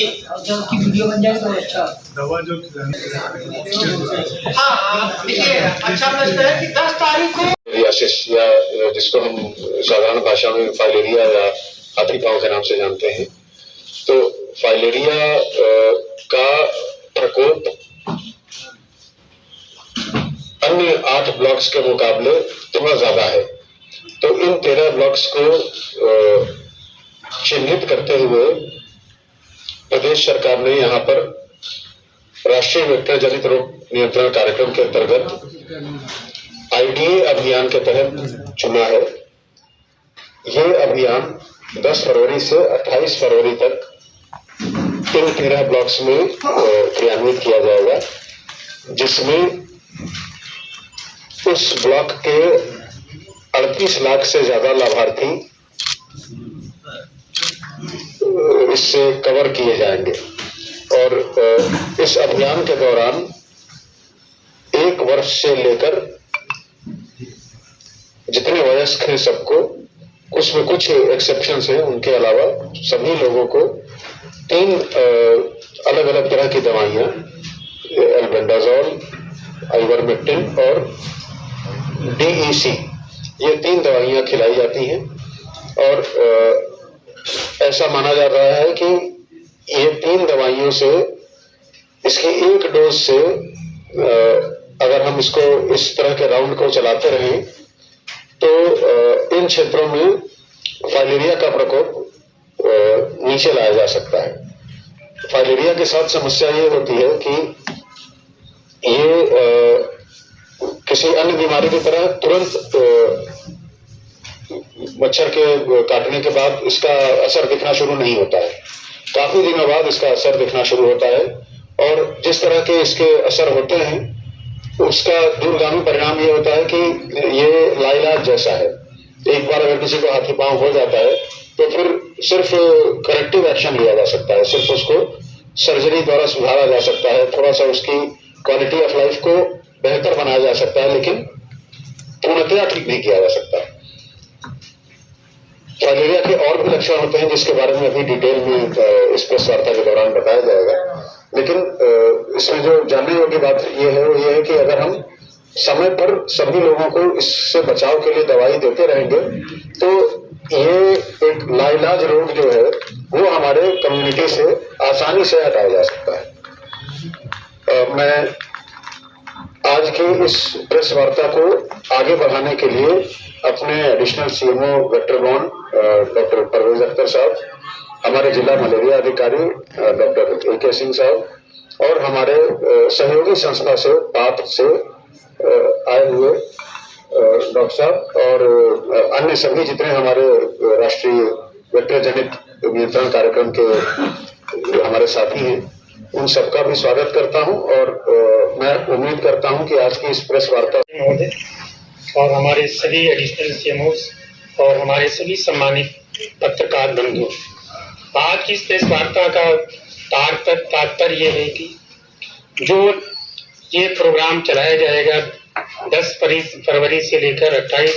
की वीडियो बन जाए तो अच्छा। दवा जो हाँ देखिए अच्छा प्रश्न है कि 10 तारीख को फाइलेरियासिस या जिसको हम साधारण भाषा में फाइलेरिया या हाथी पांव के नाम से जानते हैं, तो फाइलेरिया का प्रकोप अन्य 8 ब्लॉक्स के मुकाबले थोड़ा ज्यादा है। तो इन 13 ब्लॉक्स को चिन्हित करते हुए प्रदेश सरकार ने यहाँ पर राष्ट्रीय वेक्टर जनित रोग नियंत्रण कार्यक्रम के अंतर्गत आईडीए अभियान के तहत चुना है। ये अभियान 10 फरवरी से 28 फरवरी तक इन 13 ब्लॉक्स में क्रियान्वित किया जाएगा, जिसमें उस ब्लॉक के 38 लाख से ज्यादा लाभार्थी इससे कवर किए जाएंगे। और इस अभियान के दौरान 1 वर्ष से लेकर जितने वयस्क हैं सबको, कुछ में कुछ एक्सेप्शंस हैं, उनके अलावा सभी लोगों को 3 अलग अलग तरह की दवाइयां एल्बेंडाजोल, आइवरमेक्टिन और DEC, ये 3 दवाइयां खिलाई जाती हैं। और ऐसा माना जा रहा है कि ये 3 दवाइयों से, इसकी 1 डोज से अगर हम इसको इस तरह के राउंड को चलाते रहें तो इन क्षेत्रों में फाइलेरिया का प्रकोप नीचे लाया जा सकता है। फाइलेरिया के साथ समस्या ये होती है कि ये किसी अन्य बीमारी की तरह तुरंत मच्छर के काटने के बाद इसका असर दिखना शुरू नहीं होता है। काफी दिनों बाद इसका असर दिखना शुरू होता है, और जिस तरह के इसके असर होते हैं उसका दूरगामी परिणाम ये होता है कि ये लाइलाज जैसा है। एक बार अगर किसी को हाथी पांव हो जाता है तो फिर सिर्फ करेक्टिव एक्शन लिया जा सकता है, सिर्फ उसको सर्जरी द्वारा सुधारा जा सकता है, थोड़ा सा उसकी क्वालिटी ऑफ लाइफ को बेहतर बनाया जा सकता है, लेकिन पूर्णतया ठीक नहीं किया जा सकता। फाइलेरिया के और भी लक्षण होते हैं जिसके बारे में अभी डिटेल में इस प्रेस वार्ता के दौरान बताया जाएगा। लेकिन इसमें जो जानने योग्य बात ये है कि अगर हम समय पर सभी लोगों को इससे बचाव के लिए दवाई देते रहेंगे तो ये एक लाइलाज रोग जो है वो हमारे कम्युनिटी से आसानी से हटाया जा सकता है। मैं आज की इस प्रेस वार्ता को आगे बढ़ाने के लिए अपने additional CMO vector borne doctor Parvez Akhtar साहब, हमारे जिला मलेरिया अधिकारी डॉक्टर AK सिंह साहब और हमारे सहयोगी संस्था से पात्र से आए हुए डॉक्टर साहब और अन्य सभी जितने हमारे राष्ट्रीय वेक्टर जनित नियंत्रण कार्यक्रम के हमारे साथी हैं, उन सबका भी स्वागत करता हूं। और मैं उम्मीद करता हूं कि आज की इस प्रेस वार्ता और हमारे सभी एडिशनल CMOs और हमारे सभी सम्मानित पत्रकार बंधु, आज की इस प्रेस वार्ता का तात्पर्य है कि जो ये प्रोग्राम चलाया जाएगा 10 फरवरी से लेकर 28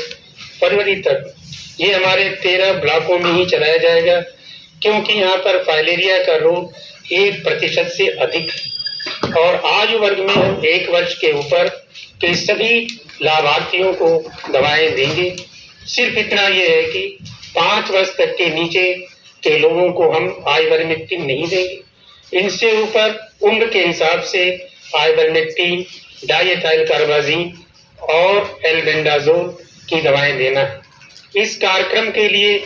फरवरी तक, ये हमारे 13 ब्लॉकों में ही चलाया जाएगा, क्योंकि यहाँ पर फाइलेरिया का रोग 1% से अधिक है। और आयु वर्ग में 1 वर्ष के ऊपर के सभी लाभार्थियों को दवाएं देंगे। सिर्फ इतना ये है कि 5 वर्ष तक के नीचे के लोगों को हम आइवरमेक्टिन नहीं देंगे। इनसे ऊपर उम्र के हिसाब से आइवरमेक्टिन, डायथाइल कार्बाजीन और एल्बेंडाजोल की दवाएं देना है। इस कार्यक्रम के लिए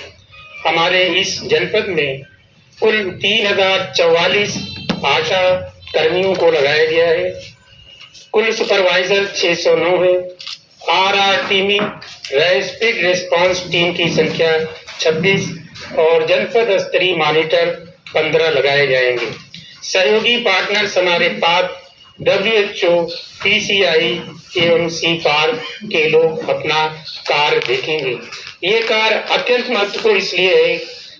हमारे इस जनपद में कुल 3044 आशा कर्मियों को लगाया गया है। कुल सुपरवाइजर 609 है। RRT में रैपिड रिस्पांस टीम की संख्या 26 और जनपद स्तरीय मॉनिटर 15 लगाए जाएंगे। सहयोगी पार्टनर्स हमारे पास WHO, PCI एवं CFAR के लोग अपना कार्य देखेंगे। ये कार्य अत्यंत महत्वपूर्ण इसलिए है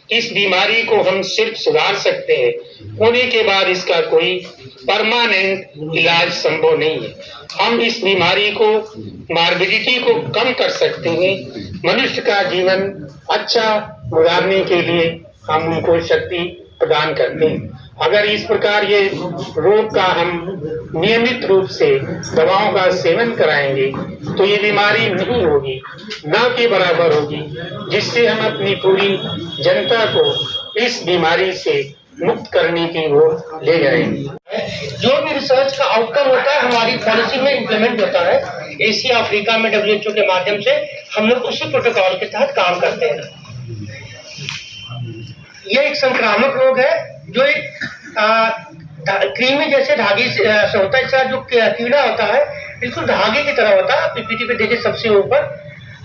कि इस बीमारी को हम सिर्फ सुधार सकते हैं, होने के बाद इसका कोई परमानेंट इलाज संभव नहीं है। हम इस बीमारी को, मॉर्बिडिटी को कम कर सकते हैं। मनुष्य का जीवन अच्छा गुजारने के लिए हम उनको शक्ति प्रदान करते हैं। अगर इस प्रकार ये रोग का हम नियमित रूप से दवाओं का सेवन कराएंगे तो ये बीमारी नहीं होगी, ना के बराबर होगी, जिससे हम अपनी पूरी जनता को इस बीमारी से मुक्त करने की ओर ले जाएंगे। जो भी रिसर्च का आउटकम होता है हमारी पॉलिसी में इम्प्लीमेंट होता है। एशिया अफ्रीका में WHO के माध्यम से हम लोग उसी प्रोटोकॉल के तहत काम करते हैं। ये एक संक्रामक रोग है जो एक कृमि जैसे धागे से होता है। इसका जो कीड़ा होता है बिल्कुल धागे की तरह होता है। पीपीटी पे देखिए सबसे ऊपर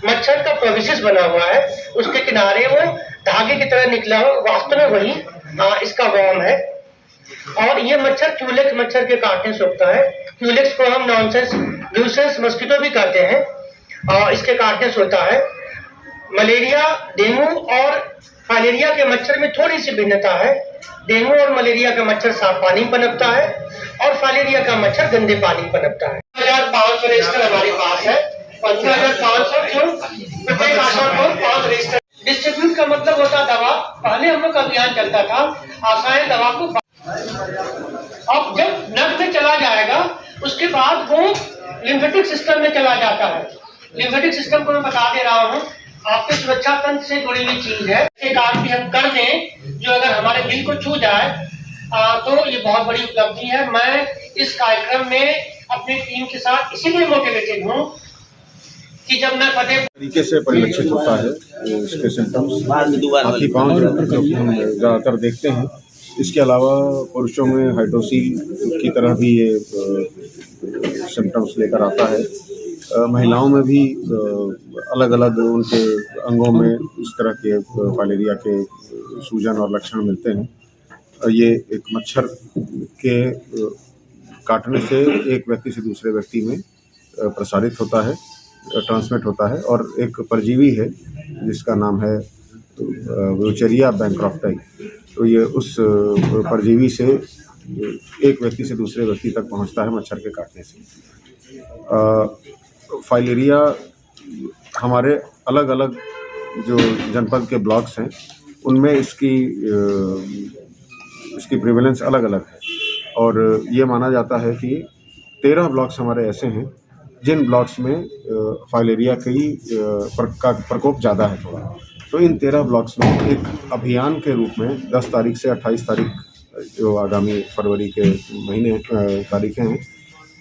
मच्छर का प्रोविसिस बना हुआ है, उसके किनारे वो धागे की तरह निकला हो, वास्तव में वही इसका वॉर्म है। और ये मच्छर क्यूलेक्स मच्छर के काटने से होता है। क्यूलेक्स को हम नॉनसेंस न्यूसेंस मस्किटो भी कहते हैं और इसके काटने से होता है। मलेरिया, डेंगू और फाइलेरिया के मच्छर में थोड़ी सी भिन्नता है। डेंगू और मलेरिया का मच्छर साफ पानी में पनपता है और फाइलेरिया का मच्छर गंदे पानी में पनपता है। 1500 रजिस्टर हमारे पास है। 15,500 क्यों? प्रत्येक आशा को 5 रजिस्टर। डिस्ट्रीब्यूट का मतलब होता है दवा। पहले हम लोग का अभियान चलता था आशाएं दवा को, अब जब नस में चला जाएगा उसके बाद वो लिम्फेटिक सिस्टम में चला जाता है। लिम्फेटिक सिस्टम को मैं बता दे रहा हूँ, आपके सुरक्षा तंत्र से जुड़ी हुई चीज है। एक काम भी हम कर दें जो अगर हमारे दिल को छू जाए तो ये बहुत बड़ी उपलब्धि है। मैं इस कार्यक्रम में अपनी टीम के साथ इसीलिए मोटिवेटेड हूँ कि जब मैं फतेह तरीके से परिलक्षित होता है इसके सिम्टम्स। हाथी पाँव जो कि हम ज़्यादातर देखते हैं। इसके अलावा पुरुषों में हाइड्रोसील की तरह भी ये सिम्टम्स लेकर आता है। महिलाओं में भी अलग अलग उनके अंगों में इस तरह के फाइलेरिया के सूजन और लक्षण मिलते हैं। ये एक मच्छर के काटने से एक व्यक्ति से दूसरे व्यक्ति में प्रसारित होता है, ट्रांसमिट होता है। और एक परजीवी है जिसका नाम है वुचेरिया बैंक्रॉफ्टाई। तो ये उस परजीवी से एक व्यक्ति से दूसरे व्यक्ति तक पहुंचता है मच्छर के काटने से। फाइलेरिया हमारे अलग अलग जो जनपद के ब्लॉक्स हैं उनमें इसकी प्रिवेलेंस अलग अलग है। और ये माना जाता है कि 13 ब्लॉक्स हमारे ऐसे हैं जिन ब्लॉक्स में फाइलेरिया का प्रकोप ज़्यादा है थोड़ा। तो इन 13 ब्लॉक्स में एक अभियान के रूप में 10 तारीख से 28 तारीख जो आगामी फरवरी के महीने तारीखें हैं,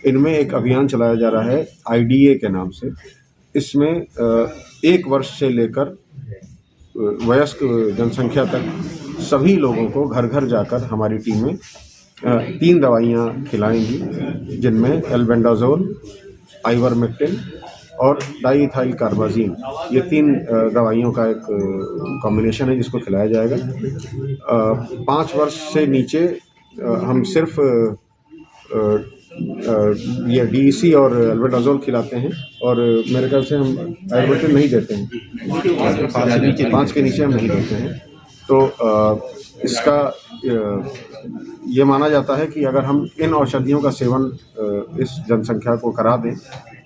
इनमें एक अभियान चलाया जा रहा है IDA के नाम से। इसमें 1 वर्ष से लेकर वयस्क जनसंख्या तक सभी लोगों को घर घर जाकर हमारी टीमें 3 दवाइयाँ खिलाएंगी, जिनमें एल्बेंडाजोल, आइवरमेक्टिन और डाइइथाइल कार्बाजीन, ये 3 दवाइयों का एक कॉम्बिनेशन है जिसको खिलाया जाएगा। 5 वर्ष से नीचे हम सिर्फ ये DEC और एल्बेंडाजोल खिलाते हैं और मेरे ख्याल से हम आइवरमेक्टिन नहीं देते हैं। 5 के नीचे हम नहीं देते हैं। तो इसका ये माना जाता है कि अगर हम इन औषधियों का सेवन इस जनसंख्या को करा दें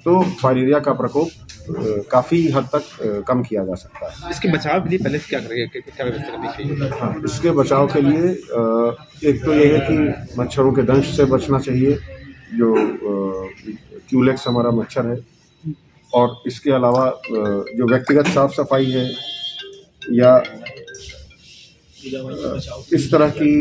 तो फाइलेरिया का प्रकोप काफ़ी हद तक कम किया जा सकता है। इसके बचाव के लिए पहले से क्या करेंगे, क्या व्यवस्था करनी चाहिए? हाँ, इसके बचाव के लिए एक तो ये है कि मच्छरों के दंश से बचना चाहिए, जो क्यूलेक्स हमारा मच्छर है। और इसके अलावा जो व्यक्तिगत साफ सफाई है या इस तरह की